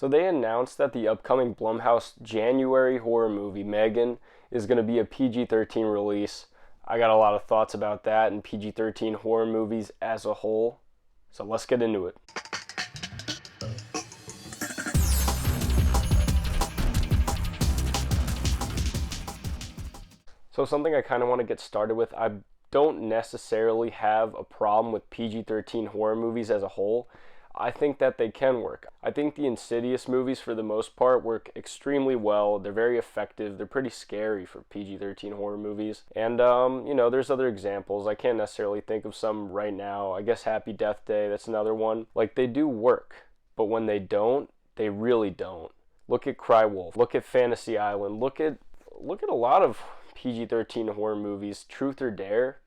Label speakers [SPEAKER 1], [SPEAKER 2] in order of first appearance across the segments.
[SPEAKER 1] So they announced that the upcoming Blumhouse January horror movie, M3GAN, is going to be a PG-13 release. I got a lot of thoughts about that and PG-13 horror movies as a whole. So let's get into it. So something I kind of want to get started with, I don't necessarily have a problem with PG-13 horror movies as a whole. I think that they can work. I think the Insidious movies, for the most part, work extremely well. They're very effective. They're pretty scary for PG-13 horror movies. And, there's other examples. I can't necessarily think of some right now. I guess Happy Death Day, that's another one. Like, they do work, but when they don't, they really don't. Look at Cry Wolf. Look at Fantasy Island. Look at a lot of PG-13 horror movies. Truth or Dare.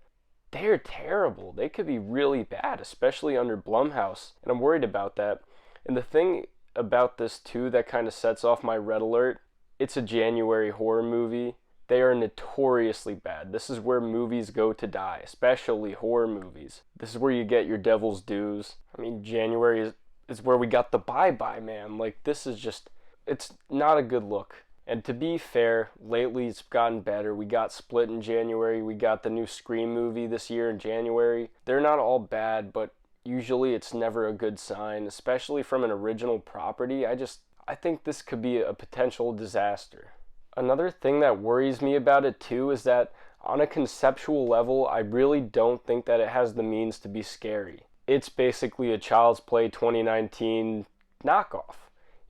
[SPEAKER 1] They're terrible. They could be really bad, especially under Blumhouse, and I'm worried about that. And the thing about this too that kind of sets off my red alert, it's a January horror movie. They are notoriously bad. This is where movies go to die, especially horror movies. This is where you get your devil's dues. I mean, January is where we got the Bye Bye Man. Like, this is just, it's not a good look. And to be fair, lately it's gotten better. We got Split in January. We got the new Scream movie this year in January. They're not all bad, but usually it's never a good sign, especially from an original property. I think this could be a potential disaster. Another thing that worries me about it too is that on a conceptual level, I really don't think that it has the means to be scary. It's basically a Child's Play 2019 knockoff.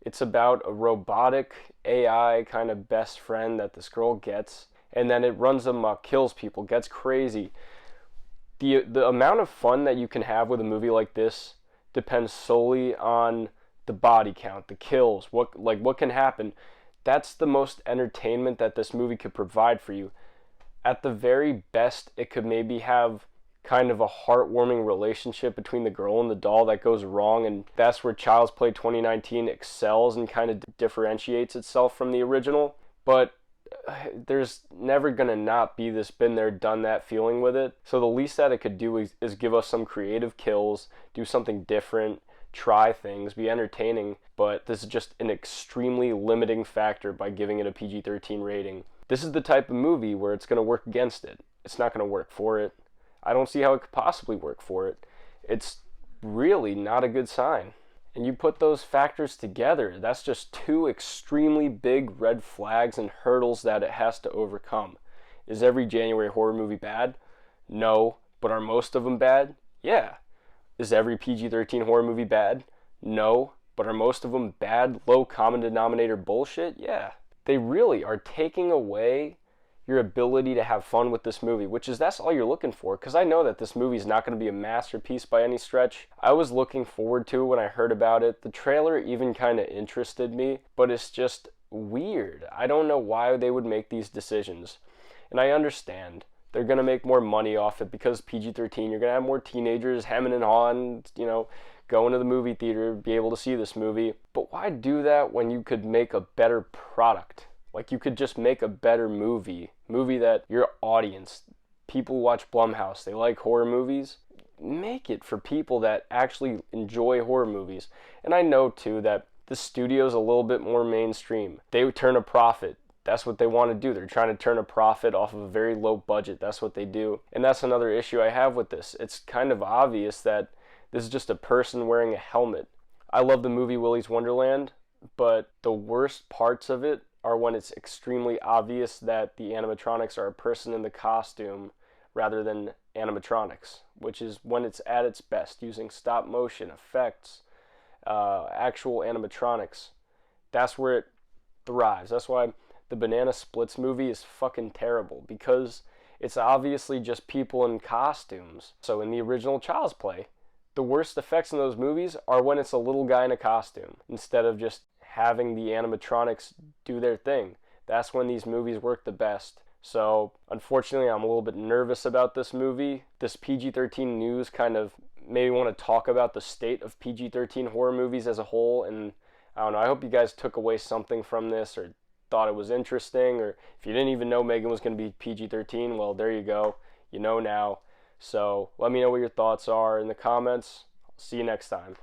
[SPEAKER 1] It's about a robotic AI kind of best friend that this girl gets, and then it runs amok, kills people, gets crazy. The amount of fun that you can have with a movie like this depends solely on the body count, the kills, what can happen. That's the most entertainment that this movie could provide for you. At the very best, it could maybe have kind of a heartwarming relationship between the girl and the doll that goes wrong, and that's where Child's Play 2019 excels and kind of differentiates itself from the original. But there's never gonna not be this been there done that feeling with it. So the least that it could do is give us some creative kills, do something different, try things, be entertaining. But this is just an extremely limiting factor by giving it a PG-13 rating. This is the type of movie where it's gonna work against it. It's not gonna work for it. I don't see how it could possibly work for it. It's really not a good sign. And you put those factors together, that's just two extremely big red flags and hurdles that it has to overcome. Is every January horror movie bad? No. But are most of them bad? Yeah. Is every PG-13 horror movie bad? No. But are most of them bad, low common denominator bullshit? Yeah. They really are taking away your ability to have fun with this movie, that's all you're looking for, because I know that this movie is not going to be a masterpiece by any stretch. I was looking forward to it when I heard about it. The trailer even kind of interested me, but it's just weird. I don't know why they would make these decisions. And I understand. They're going to make more money off it because PG-13, you're going to have more teenagers hemming and hawing, going to the movie theater, be able to see this movie. But why do that when you could make a better product? Like, you could just make a better movie that your audience, people watch Blumhouse, they like horror movies. Make it for people that actually enjoy horror movies. And I know too that the studio's a little bit more mainstream. They turn a profit. That's what they want to do. They're trying to turn a profit off of a very low budget. That's what they do. And that's another issue I have with this. It's kind of obvious that this is just a person wearing a helmet. I love the movie Willy's Wonderland, but the worst parts of it are when it's extremely obvious that the animatronics are a person in the costume rather than animatronics, which is when it's at its best, using stop motion effects, actual animatronics. That's where it thrives. That's why the Banana Splits movie is fucking terrible, because it's obviously just people in costumes. So in the original Child's Play, the worst effects in those movies are when it's a little guy in a costume, instead of just having the animatronics do their thing. That's when these movies work the best. So unfortunately, I'm a little bit nervous about this movie. This PG-13 news kind of made me want to talk about the state of PG-13 horror movies as a whole. And I don't know, I hope you guys took away something from this, or thought it was interesting, or if you didn't even know M3GAN was going to be PG-13, well, there you go. You know now. So let me know what your thoughts are in the comments. See you next time.